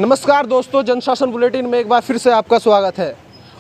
नमस्कार दोस्तों, जनशासन बुलेटिन में एक बार फिर से आपका स्वागत है।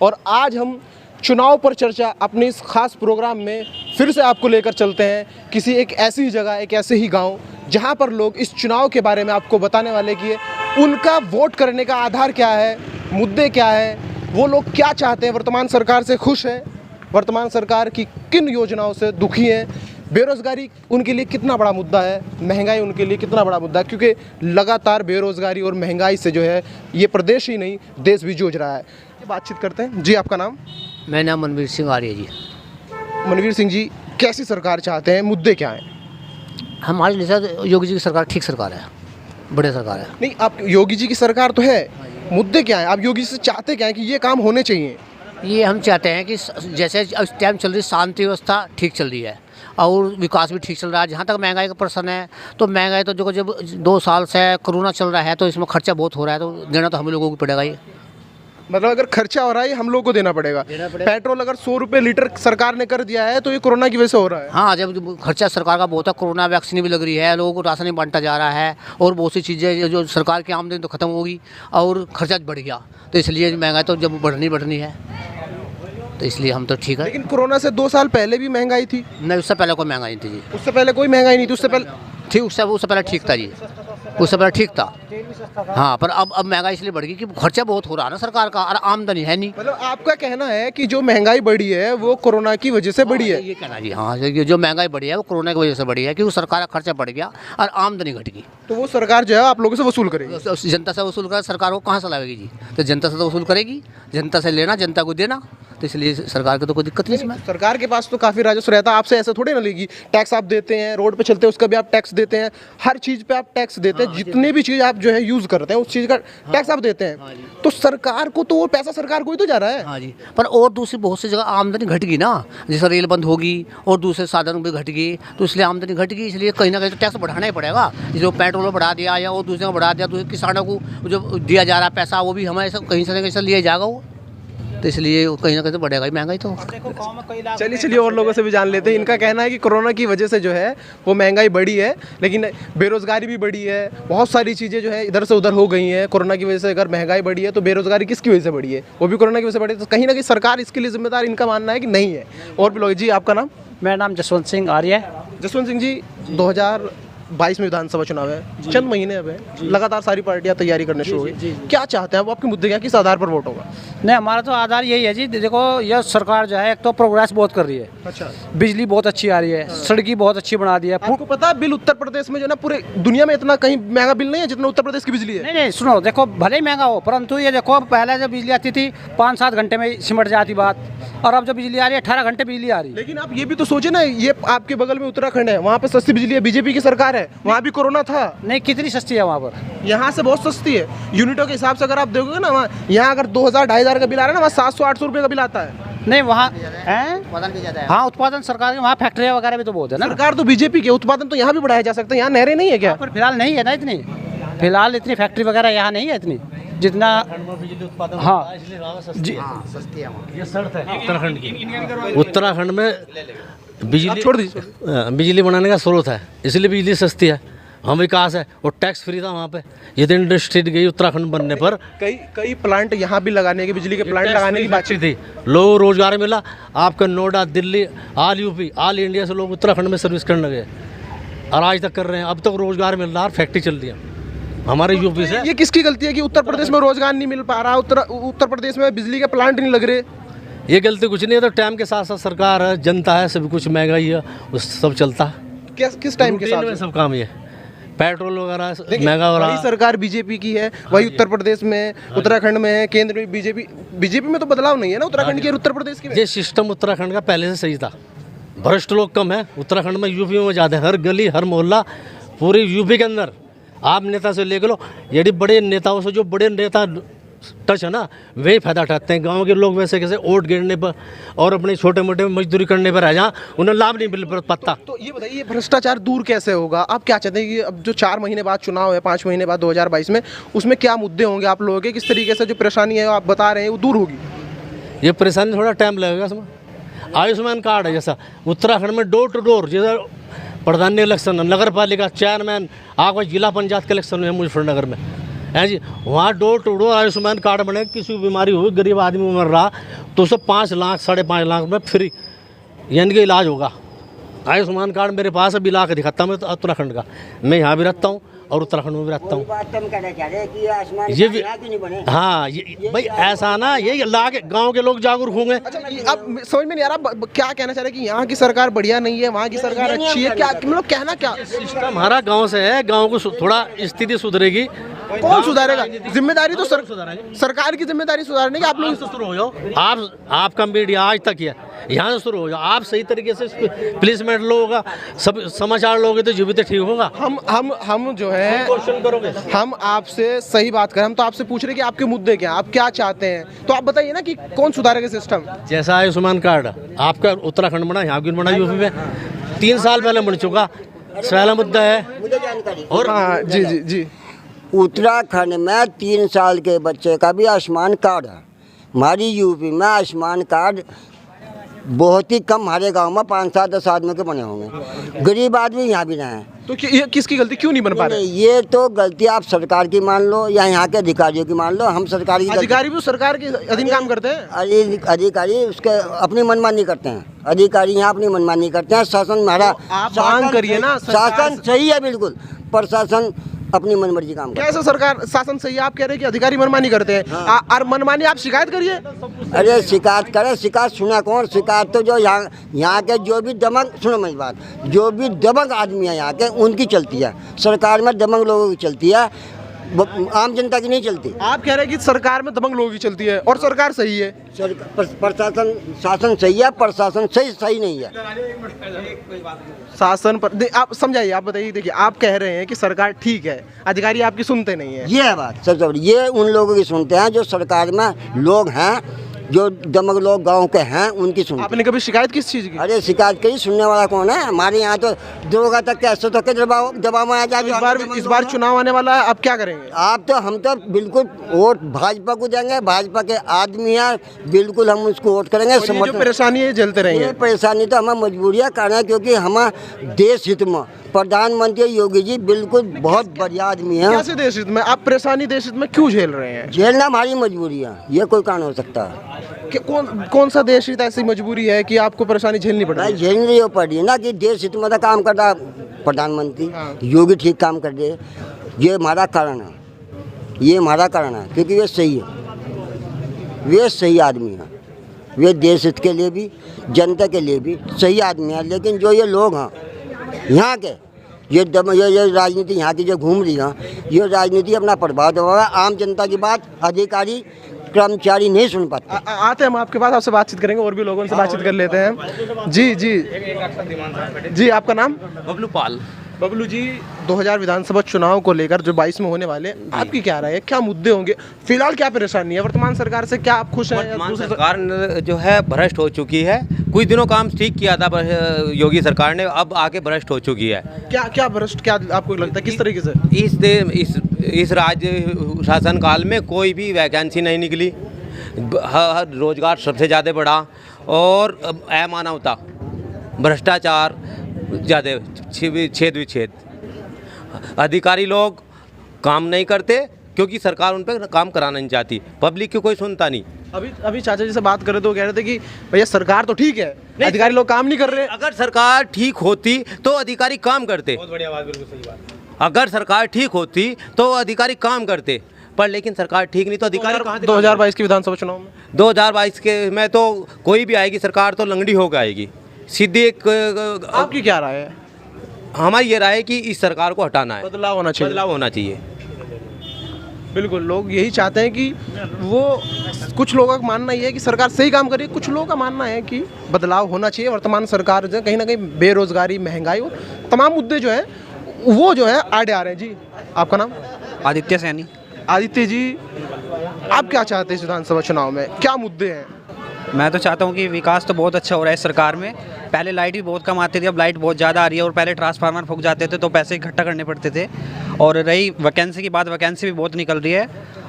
और आज हम चुनाव पर चर्चा अपनी इस खास प्रोग्राम में फिर से आपको लेकर चलते हैं किसी एक ऐसी जगह, एक ऐसे ही गांव जहां पर लोग इस चुनाव के बारे में आपको बताने वाले कि उनका वोट करने का आधार क्या है, मुद्दे क्या है, वो लोग क्या चाहते हैं, वर्तमान सरकार से खुश हैं, वर्तमान सरकार की किन योजनाओं से दुखी हैं, बेरोज़गारी उनके लिए कितना बड़ा मुद्दा है, महंगाई उनके लिए कितना बड़ा मुद्दा है, क्योंकि लगातार बेरोज़गारी और महंगाई से जो है ये प्रदेश ही नहीं देश भी जूझ रहा है। बातचीत करते हैं। जी, आपका नाम? मेरा नाम मनवीर सिंह आर्य जी। मनवीर सिंह जी, कैसी सरकार चाहते हैं, मुद्दे क्या हैं? हमारे लिए योगी जी की सरकार ठीक सरकार है, बढ़िया सरकार है। नहीं, आप योगी जी की सरकार तो है, मुद्दे क्या हैं? आप योगी जी से चाहते क्या है कि ये काम होने चाहिए? ये हम चाहते हैं कि जैसे इस टाइम चल रही शांति व्यवस्था ठीक चल रही है और विकास भी ठीक चल रहा है। जहाँ तक महंगाई का प्रश्न है तो महंगाई तो जो जब 2 साल से कोरोना चल रहा है तो इसमें खर्चा बहुत हो रहा है, तो देना तो हम लोगों को पड़ेगा ही। मतलब अगर खर्चा हो रहा है हम लोग को देना पड़ेगा। पेट्रोल अगर 100 रुपये लीटर सरकार ने कर दिया है तो ये कोरोना की वजह से हो रहा है। हाँ, जब खर्चा सरकार का बहुत है, कोरोना वैक्सीन भी लग रही है, लोगों को राशन नहीं बांटा जा रहा है और बहुत सी चीज़ें जो सरकार की आमदनी तो ख़त्म होगी और खर्चा बढ़ गया, तो इसलिए महंगाई तो जब बढ़नी है, तो इसलिए हम तो ठीक है। लेकिन कोरोना से 2 साल पहले भी महंगाई थी। नहीं, उससे पहले कोई महंगाई नहीं थी जी। उससे पहले कोई महंगाई नहीं थी, उससे पहले ठीक, उससे पहले ठीक था जी, उससे पहले ठीक था। हाँ, पर अब महंगाई इसलिए बढ़ गई कि खर्चा बहुत हो रहा है ना सरकार का, और आमदनी है नहीं। मतलब आपका कहना है कि जो महंगाई बढ़ी है वो कोरोना की वजह से बढ़ी है? ये कहना जी, हाँ, जो महंगाई बढ़ी है वो कोरोना की वजह से बढ़ी है, क्योंकि सरकार का खर्चा बढ़ गया और आमदनी घट गई। तो वो सरकार जो है आप लोगों से वसूल करेगी? जनता से वसूल कर सरकार को कहाँ से लाएगी जी? तो जनता से तो वसूल करेगी, जनता से लेना, जनता को देना, तो इसलिए सरकार को तो कोई दिक्कत नहीं इसमें। सरकार के पास तो काफ़ी राजस्व रहता है, आपसे ऐसे थोड़े ना लेगी। टैक्स आप देते हैं, रोड पे चलते हैं उसका भी आप टैक्स देते हैं, हर चीज़ पे आप टैक्स देते हैं, जितने भी चीज़ आप जो है यूज़ करते हैं उस चीज़ का टैक्स आप देते हैं। तो सरकार को तो वो पैसा सरकार को ही तो जा रहा है। हाँ जी, पर और दूसरी बहुत सी जगह आमदनी घट गई ना, जैसे रेल बंद होगी और दूसरे साधन भी घट गए, तो इसलिए आमदनी घट गई, इसलिए कहीं ना कहीं तो टैक्स बढ़ाना ही पड़ेगा। जैसे पेट्रोल बढ़ा दिया या और दूसरे को बढ़ा दिया, तो किसानों को जो दिया जा रहा है पैसा वो भी हमें कहीं से कहीं लिया जाएगा वो, तो इसलिए कहीं ना कहीं तो बढ़ेगा ही महंगाई तो। चलिए और लोगों से भी जान लेते हैं। इनका कहना है कि कोरोना की वजह से जो है वो महंगाई बढ़ी है, लेकिन बेरोज़गारी भी बढ़ी है, बहुत सारी चीज़ें जो है इधर से उधर हो गई हैं। कोरोना की वजह से अगर महंगाई बढ़ी है तो बेरोज़गारी किसकी वजह से बढ़ी है? वो भी कोरोना की वजह से बढ़ी है। तो कहीं ना कहीं सरकार इसके लिए जिम्मेदार, इनका मानना है कि नहीं है। और भी लोग। जी, आपका नाम? मेरा नाम जसवंत सिंह आर्य है। जसवंत सिंह जी, 2022 में विधानसभा चुनाव है, चंद महीने अब है, लगातार सारी पार्टियां तैयारी करने शुरू हो गई। क्या चाहते हैं आप? आपके मुद्दे क्या, किस आधार पर वोट होगा? नहीं, हमारा तो आधार यही है जी। देखो, यह सरकार जो है एक तो प्रोग्रेस बहुत कर रही है। अच्छा। बिजली बहुत अच्छी आ रही है, सड़की बहुत अच्छी बना दी है। आपको पता है बिल उत्तर प्रदेश में जो ना पूरे दुनिया में इतना कहीं महंगा बिल नहीं है जितना उत्तर प्रदेश की बिजली है। नहीं, सुनो, देखो भले ही महंगा हो, परंतु ये देखो पहले जब बिजली आती थी 5-7 घंटे में सिमट जाती बात, और अब जब बिजली आ रही है 18 घंटे बिजली आ रही है। लेकिन आप ये भी तो सोचे ना, ये आपके बगल में उत्तराखंड है, वहाँ पे सस्ती बिजली है, बीजेपी की सरकार है, वहाँ भी कोरोना था। नहीं, कितनी सस्ती है वहाँ पर? यहाँ से बहुत सस्ती है। यूनिटों के हिसाब से अगर आप देखोगे ना, वहाँ यहाँ अगर 2000-2500 का बिल आ रहा है ना, वहाँ 700-800 रुपये का बिल आता है। नहीं, वहाँ है। हाँ, उत्पादन सरकार के, वहाँ फैक्ट्रियाँ वगैरह भी तो बहुत है ना। सरकार तो बीजेपी के, उत्पादन तो यहाँ भी बढ़ाया जा सकता है। यहाँ नहरें नहीं है क्या? पर फिलहाल नहीं है ना इतनी, फिलहाल इतनी फैक्ट्री वगैरह यहाँ नहीं है इतनी जितना। हाँ जी, ये शर्त है उत्तराखंड की। उत्तराखंड में बिजली छोड़ दीजिए। बिजली बनाने का स्रोत है, इसलिए बिजली सस्ती है, हम विकास है, और टैक्स फ्री था वहाँ पे। ये तो इंडस्ट्री गई उत्तराखंड बनने पर, कई प्लांट यहाँ भी लगाने के, बिजली के प्लांट लगाने की बातचीत थी, लोगों को रोजगार मिला। आपका Noida, Delhi, all UP, all India से लोग उत्तराखंड में सर्विस करने गए और आज तक कर रहे हैं। अब तक रोजगार मिल रहा है, फैक्ट्री चल रही है हमारे यूपी से। ये किसकी गलती है कि उत्तर प्रदेश में रोजगार नहीं मिल पा रहा, उत्तर प्रदेश में बिजली के प्लांट नहीं लग रहे? ये गलती कुछ नहीं है, तो टाइम के साथ साथ सरकार है, जनता है, सब कुछ महंगाई है, उस सब चलता है। किस टाइम के साथ सब काम ये पेट्रोल वगैरह महंगा हो रहा है। सरकार बीजेपी की है, वही उत्तर प्रदेश में, उत्तराखंड में है, केंद्र में बीजेपी में तो बदलाव नहीं है ना उत्तराखंड की और उत्तर प्रदेश की। ये सिस्टम उत्तराखंड का पहले से सही था, भ्रष्ट लोग कम है उत्तराखंड में, यूपी में ज़्यादा है। हर गली, हर मोहल्ला, पूरे यूपी के अंदर आप नेता से ले लो, यदि बड़े नेताओं से, जो बड़े नेता टच है ना, वही फायदा उठाते हैं। गांव के लोग वैसे कैसे वोट गिरने पर और अपने छोटे मोटे मजदूरी करने पर रह जा, उन्हें लाभ नहीं मिल पाता। तो ये बताइए, भ्रष्टाचार दूर कैसे होगा? आप क्या चाहते हैं कि अब जो 4 महीने बाद चुनाव है, 5 महीने बाद 2022 में, उसमें क्या मुद्दे होंगे आप लोगों के? किस तरीके से जो परेशानी है आप बता रहे हैं वो दूर होगी? ये परेशानी थोड़ा टाइम लगेगा इसमें। आयुष्मान कार्ड है, जैसा उत्तराखंड में डोर टू डोर, जैसा प्रधान इलेक्शन, नगर पालिका चेयरमैन, आपका जिला पंचायत का इलेक्शन है मुजफ्फरनगर में, है जी। वहाँ door to door Ayushman card बने, किसी को बीमारी हुई, गरीब आदमी मर रहा तो उसे 5 लाख 5.5 लाख रुपये फ्री यानी कि इलाज होगा। आयुष्मान कार्ड मेरे पास अभी ला के दिखाता हूँ, मैं उत्तराखंड का, मैं यहाँ भी रहता हूँ और उत्तराखंड में भी रहता हूँ। बात तुम कहना चाह रहे कि आयुष्मान ये भी यहाँ क्यों नहीं बने? हाँ, ये भाई ऐसा ना, ये ला के गाँव के लोग जागरूक होंगे। अच्छा, अब समझ में नहीं आ रहा क्या कहना चाह रहे हैं कि यहाँ की सरकार बढ़िया नहीं है, वहाँ की सरकार अच्छी है, क्या मतलब कहना क्या? सिस्टम हमारा गांव से है, गांव को थोड़ा स्थिति सुधरेगी। कौन सुधारेगा? जिम्मेदारी तो सरकार की जिम्मेदारी सुधारने की। आप लोग से शुरू हो जाओ, आपका मीडिया आज तक है, यहाँ से शुरू हो जाओ। आप सही तरीके से प्लेसमेंट लोगे, सब समाचार लोगे तो जीवित ठीक होगा। हम जो है क्वेश्चन करोगे, हम आपसे सही बात करें, हम तो आपसे पूछ रहे हैं कि आपके मुद्दे क्या हैं, आप क्या चाहते हैं, तो आप बताइए ना कि कौन सुधारेगा सिस्टम। जैसा आयुष्मान कार्ड आपका उत्तराखंड बना, यहाँ क्यों बना यूपी में 3 साल पहले बन चुका, पहला मुद्दा है। मुझे जानकारी और हाँ जी जी जी, उत्तराखंड में 3 साल के बच्चे का भी आयुष्मान कार्ड है। हमारी यूपी में आयुष्मान कार्ड बहुत ही कम, हमारे गांव में 5-7-10 आदमी के बने होंगे, गरीब आदमी यहाँ भी ना है। तो ये किसकी गलती, क्यों नहीं बन पा रहे? ये तो गलती आप सरकार की मान लो या यहाँ के अधिकारियों की मान लो। हम सरकार की अधिकारी भी सरकार के अधीन काम करते हैं। अधिकारी उसके अपनी मनमानी करते हैं, अधिकारी यहाँ अपनी मनमानी करते हैं। शासन हमारा आप मांग करिए ना, शासन सही है बिल्कुल, प्रशासन अपनी मनमर्जी काम करता है। कैसे सरकार शासन सही है? आप कह रहे हैं कि अधिकारी मनमानी करते हैं। और मनमानी आप शिकायत करिए। अरे शिकायत करे, शिकायत सुना कौन? शिकायत तो जो यहाँ के जो भी दबंग, सुनो मेरी बात, जो भी दबंग आदमी है यहाँ के उनकी चलती है। सरकार में दबंग लोगों की चलती है, आम जनता की नहीं चलती। आप कह रहे हैं कि सरकार में दबंग लोगों की चलती है और सरकार सही है। प्रशासन शासन सही है, प्रशासन सही नहीं है। शासन पर आप समझाइए, आप बताइए। देखिए, आप कह रहे हैं कि सरकार ठीक है, अधिकारी आपकी सुनते नहीं है। ये है बात सबसे बड़ी, ये उन लोगों की सुनते हैं जो सरकार में लोग हैं, जो दमक लोग गांव के हैं उनकी सुनते हैं। आपने कभी शिकायत किस चीज़ की? अरे शिकायत करी, सुनने वाला कौन है? हमारे यहाँ तो दरोगा तक कैसे तो के दबाव में आ जाए। इस बार चुनाव आने वाला है, आप क्या करेंगे? आप तो हम तो बिल्कुल वोट भाजपा को देंगे, भाजपा के आदमी हैं, बिल्कुल हम उसको वोट करेंगे। और ये जो परेशानी है झेलते रहेंगे। ये परेशानी तो हमें मजबूरियाँ करना है, क्योंकि हम देश हित में प्रधानमंत्री योगी जी बिल्कुल बहुत बढ़िया आदमी हैं। कैसे देश हित में? आप परेशानी देश हित में क्यों झेल रहे हैं? झेलना हमारी मजबूरी है, ये कोई कारण हो सकता है। कि कौन सा देश हित ऐसी मजबूरी है कि आपको परेशानी झेलनी पड़ रही है? झेलनी हो पड़ी ना कि देश हित में काम कर रहा प्रधानमंत्री योगी, ठीक काम कर दे। ये हमारा कारण है, ये हमारा कारण है, क्योंकि वे सही है, वे सही आदमी हैं, वे देश हित के लिए भी जनता के लिए भी सही आदमी हैं। लेकिन जो ये लोग हैं यहाँ के, ये राजनीति यहाँ की जो घूम रही है, ये राजनीति अपना प्रभाव दबावा, आम जनता की बात अधिकारी कर्मचारी नहीं सुन पाते। आते हैं हम आपके पास, आपसे बातचीत करेंगे, और भी लोगों से बातचीत कर लेते हैं। जी जी जी, आपका नाम? बबलू पाल। बबलू जी, 2000 विधानसभा चुनाव को लेकर जो 22 में होने वाले, आपकी क्या राय है? क्या मुद्दे होंगे? फिलहाल क्या परेशानी है वर्तमान सरकार से? क्या आप खुश हैं? वर्तमान सरकार जो है भ्रष्ट हो चुकी है। कुछ दिनों काम ठीक किया था योगी सरकार ने, अब आके भ्रष्ट हो चुकी है। क्या भ्रष्ट, क्या आपको लगता है, किस तरीके से? इस राज्य शासन काल में कोई भी वैकेंसी नहीं निकली, हर रोजगार सबसे ज़्यादा बढ़ा, और अमानवता, भ्रष्टाचार ज़्यादा, छेद विच्छेद, अधिकारी लोग काम नहीं करते क्योंकि सरकार उन पर काम कराना नहीं चाहती, पब्लिक की कोई सुनता नहीं। अभी चाचा जी से बात करे तो कह रहे थे कि भैया सरकार तो ठीक है, अधिकारी लोग काम नहीं कर रहे। अगर सरकार ठीक होती तो अधिकारी काम करते। बहुत बढ़िया बात, बिल्कुल सही बात। अगर सरकार ठीक होती तो अधिकारी काम करते, पर लेकिन सरकार ठीक नहीं तो अधिकारी कहाँ? 2022 के विधानसभा चुनाव में 2022 के में तो कोई भी आएगी सरकार तो लंगड़ी होकर आएगी सीधी। एक आपकी क्या राय है? हमारी ये राय है कि इस सरकार को हटाना है, बदलाव होना चाहिए। बदलाव होना चाहिए। बिल्कुल, लोग यही चाहते हैं कि वो, कुछ लोगों का मानना ये है कि सरकार सही काम करे, कुछ लोगों का मानना है कि बदलाव होना चाहिए। वर्तमान सरकार जो कहीं ना कहीं बेरोजगारी, महंगाई और तमाम मुद्दे जो है वो जो है आड़े आ रहे हैं। जी, आपका नाम? आदित्य सैनी। आदित्य जी, आप क्या चाहते हैं इस विधानसभा चुनाव में? क्या मुद्दे हैं? मैं तो चाहता हूँ कि विकास तो बहुत अच्छा हो रहा है इस सरकार में। पहले लाइट भी बहुत कम आती थी, अब लाइट बहुत ज़्यादा आ रही है, और पहले ट्रांसफार्मर फूक जाते थे तो पैसे इकट्ठा करने पड़ते थे। और रही वैकेंसी की बात, वैकेंसी भी बहुत निकल रही है,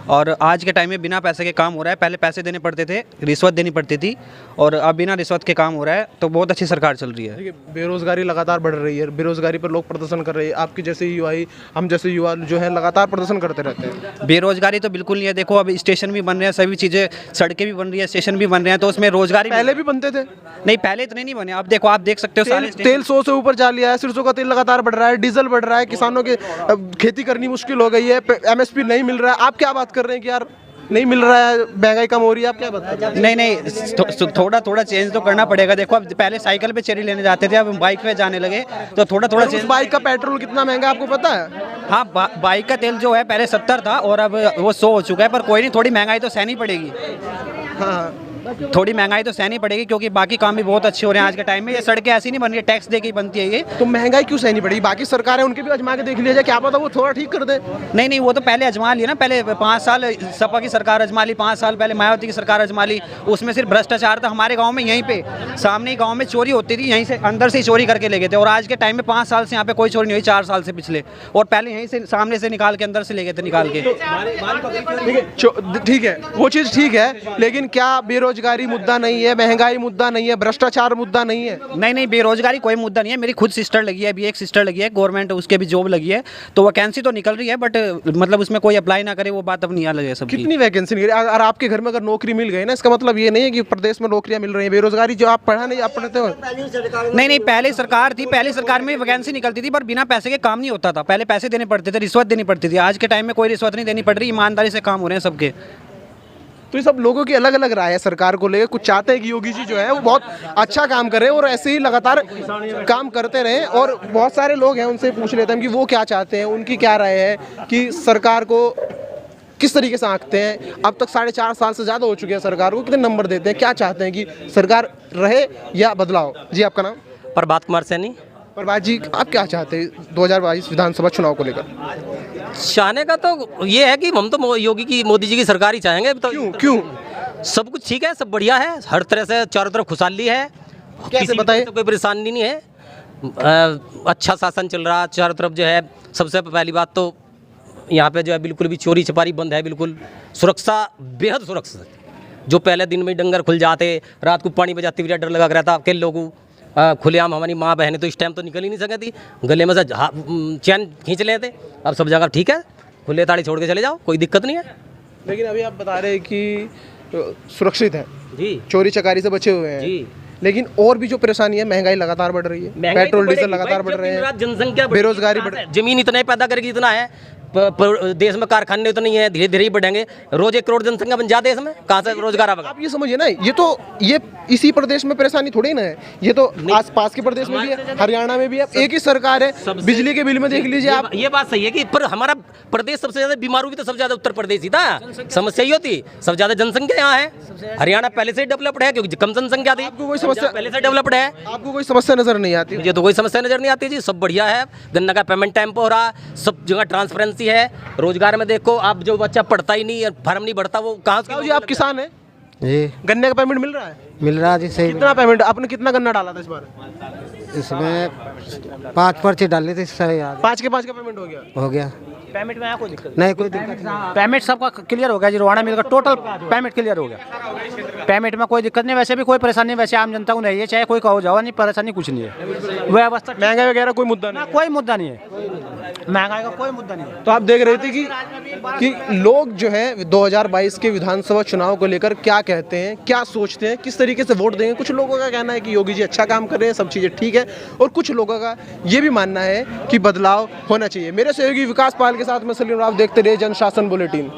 और आज के टाइम में बिना पैसे के काम हो रहा है। पहले पैसे देने पड़ते थे, रिश्वत देनी पड़ती थी, और अब बिना रिश्वत के काम हो रहा है। तो बहुत अच्छी सरकार चल रही है। देखिए, बेरोजगारी लगातार बढ़ रही है, बेरोजगारी पर लोग प्रदर्शन कर रहे हैं। आपके जैसे युवा ही, हम जैसे युवा जो है लगातार प्रदर्शन करते रहते हैं। बेरोजगारी तो बिल्कुल नहीं है। देखो अब स्टेशन भी बन रहे हैं, सभी चीज़ें, सड़कें भी बन रही है, स्टेशन भी बन रहे हैं, तो उसमें रोजगारी पहले भी बनते थे। नहीं, पहले इतने नहीं बने। अब देखो, आप देख सकते हो सारे तेल 100 से ऊपर जा लिया है, सरसों का तेल लगातार बढ़ रहा है, डीजल बढ़ रहा है, किसानों के खेती करनी मुश्किल हो गई है, एमएसपी नहीं मिल रहा है। आप क्या बात कर रहे हैं कि यार नहीं मिल रहा है, महंगाई कम हो रही है, आप क्या बता? नहीं, थोड़ा चेंज तो करना पड़ेगा। देखो, अब पहले साइकिल पे चेरी लेने जाते थे, अब हम बाइक पे जाने लगे, तो थोड़ा उस बाइक का पेट्रोल कितना महंगा आपको पता है? हाँ, बाइक का तेल जो है पहले 70 था और अब वो 100 हो चुका है। पर कोई नहीं, थोड़ी महंगाई तो सहनी पड़ेगी। हाँ, थोड़ी महंगाई तो सहनी पड़ेगी, क्योंकि बाकी काम भी बहुत अच्छे हो रहे हैं आज के टाइम में। ये सड़कें ऐसी नहीं बन रही है, टैक्स दे के ही बनती है ये। तो महंगाई क्यों सहनी पड़ेगी? बाकी सरकार है, उनके भी आजमा के देख लिया जाए, क्या पता वो थोड़ा ठीक कर दे। नहीं, वो तो पहले अजमा लिया ना। पहले 5 साल सपा की सरकार अजमा ली, 5 साल पहले मायावती की सरकार अजमा ली। उसमें सिर्फ भ्रष्टाचार था। हमारे गाँव में यहीं पे सामने ही गाँव में चोरी होती थी, यहीं से अंदर से ही चोरी करके ले गए थे। और आज के टाइम में 5 साल से यहाँ पे कोई चोरी नहीं हुई, 4 साल से पिछले। और पहले यहीं से सामने से निकाल के अंदर से ले गए थे निकाल के। ठीक है, वो चीज़ ठीक है, लेकिन क्या बेरोजगारी मुद्दा नहीं है, महंगाई मुद्दा नहीं है, भ्रष्टाचार मुद्दा नहीं है? नहीं, बेरोजगारी कोई मुद्दा नहीं है। मेरी खुद सिस्टर लगी है, अभी एक सिस्टर लगी है गवर्नमेंट, उसके भी जॉब लगी है, तो वैकेंसी तो निकल रही है, बट मतलब उसमें कोई अप्लाई ना करे, वो बात अब नहीं अलग है सबकी। कितनी वैकेंसी निकली? अगर आपके घर में अगर नौकरी मिल गई ना, इसका मतलब ये नहीं है कि प्रदेश में नौकरियां मिल रही हैं। बेरोजगारी जो आप पढ़ा नहीं, आप पढ़ते हो। नहीं, पहले सरकार थी, पहले सरकार में वैकेंसी निकलती थी, पर बिना पैसे के काम नहीं होता था। पहले पैसे देने पड़ते थे, रिश्वत देनी पड़ती थी। आज के टाइम में कोई रिश्वत नहीं देनी पड़ रही, ईमानदारी से काम हो रहे हैं सबके। तो ये सब लोगों की अलग अलग राय है सरकार को लेकर। कुछ चाहते हैं कि योगी जी जो है वो बहुत अच्छा काम कर रहे हैं और ऐसे ही लगातार काम करते रहें, और बहुत सारे लोग हैं, उनसे पूछ लेते हैं कि वो क्या चाहते हैं, उनकी क्या राय है कि सरकार को किस तरीके से आंकते हैं। अब तक 4.5 साल से ज़्यादा हो चुके हैं सरकार को, कितने नंबर देते हैं, क्या चाहते हैं कि सरकार रहे या बदलाव? जी, आपका नाम? प्रभात कुमार सैनी। प्रभात जी, आप क्या चाहते हैं 2022 विधानसभा चुनाव को लेकर? चाहने का तो ये है कि हम तो योगी की, मोदी जी की सरकार ही चाहेंगे। तो क्यों? सब कुछ ठीक है, सब बढ़िया है, हर तरह से चारों तरफ खुशहाली है, कैसे बताइए? कोई परेशानी नहीं है, अच्छा शासन चल रहा चारों तरफ जो है। सबसे पहली बात तो यहाँ पे जो है बिल्कुल भी चोरी छपारी बंद है, बिल्कुल सुरक्षा, बेहद सुरक्षित। जो पहले दिन में डंगर खुल जाते, रात को पानी बजाते हुए डर लगा रहता, अकेले लोगों खुलेआम हमारी माँ बहनें तो इस टाइम तो निकल ही नहीं सके थी, गले में से चैन खींच लेते। अब सब जगह ठीक है, खुले ताड़ी छोड़ के चले जाओ, कोई दिक्कत नहीं है। लेकिन अभी आप बता रहे हैं कि सुरक्षित है जी, चोरी चकारी से बचे हुए हैं जी। लेकिन और भी जो परेशानी है, महंगाई लगातार बढ़ रही है, पेट्रोल डीजल लगातार बढ़ रहे हैं, जनसंख्या, बेरोजगारी बढ़, जमीन इतना ही पैदा करेगी, इतना है देश में, कारखाने उतने ही है, धीरे धीरे ही बढ़ेंगे। रोज 1 करोड़ जनसंख्या बन जाए देश में, कहाँ से रोजगार आएगा? आप ये समझिए ना, ये इसी प्रदेश में परेशानी थोड़ी ना है, ये तो आसपास के प्रदेश में भी है, हरियाणा में भी है, एक ही सरकार है। बिजली के बिल में देख लीजिए आप। ये बात सही है कि पर हमारा प्रदेश सबसे ज्यादा बीमारू भी तो सबसे ज्यादा उत्तर प्रदेश ही था, समस्या ही होती, सबसे ज्यादा जनसंख्या यहाँ है। हरियाणा पहले से डेवलप्ड है क्योंकि कम जनसंख्या थी। आपको कोई समस्या पहले से डेवलप्ड है? आपको कोई समस्या नजर नहीं आती? मुझे तो कोई समस्या नजर नहीं आती जी, सब बढ़िया है। गन्ना का पेमेंट टाइम पर हो रहा, सब जगह ट्रांसपेरेंसी है। रोजगार में देखो आप, जो बच्चा पढ़ता ही नहीं, फर्म नहीं बढ़ता, वो कहाँ से? जी, आप किसान हैं जी? गन्ने का पेमेंट मिल रहा है? मिल रहा जी, सही। कितना पेमेंट? आपने कितना गन्ना डाला था इस बार? इसमें 5 पर्चे डाले थे सर यार। 5 के 5 का पेमेंट हो गया? पेमेंट में कोई दिक्कत नहीं, कोई दिक्कत नहीं। पेमेंट सबका क्लियर हो गया जी, रोहाना मिल का टोटल पेमेंट क्लियर हो गया। पेमेंट में कोई दिक्कत नहीं, वैसे भी कोई परेशानी नहीं, वैसे आम जनता को नहीं है, चाहे कोई कहो जाओ, नहीं परेशानी कुछ नहीं है। व्यवस्था, महंगाई वगैरह कोई मुद्दा नहीं? कोई मुद्दा नहीं है, महंगाई का कोई मुद्दा नहीं है। तो आप देख रहे थे कि लोग जो है 2022 के विधानसभा चुनाव को लेकर क्या कहते हैं, क्या सोचते हैं, किस तरीके से वोट देंगे। कुछ लोगों का कहना है कि योगी जी अच्छा काम कर रहे हैं, सब चीज़ें ठीक है, और कुछ लोगों का ये भी मानना है कि बदलाव होना चाहिए। मेरे सहयोगी विकास पाल के साथ मैं सलीम राव, देखते रहिए जनशासन बुलेटिन।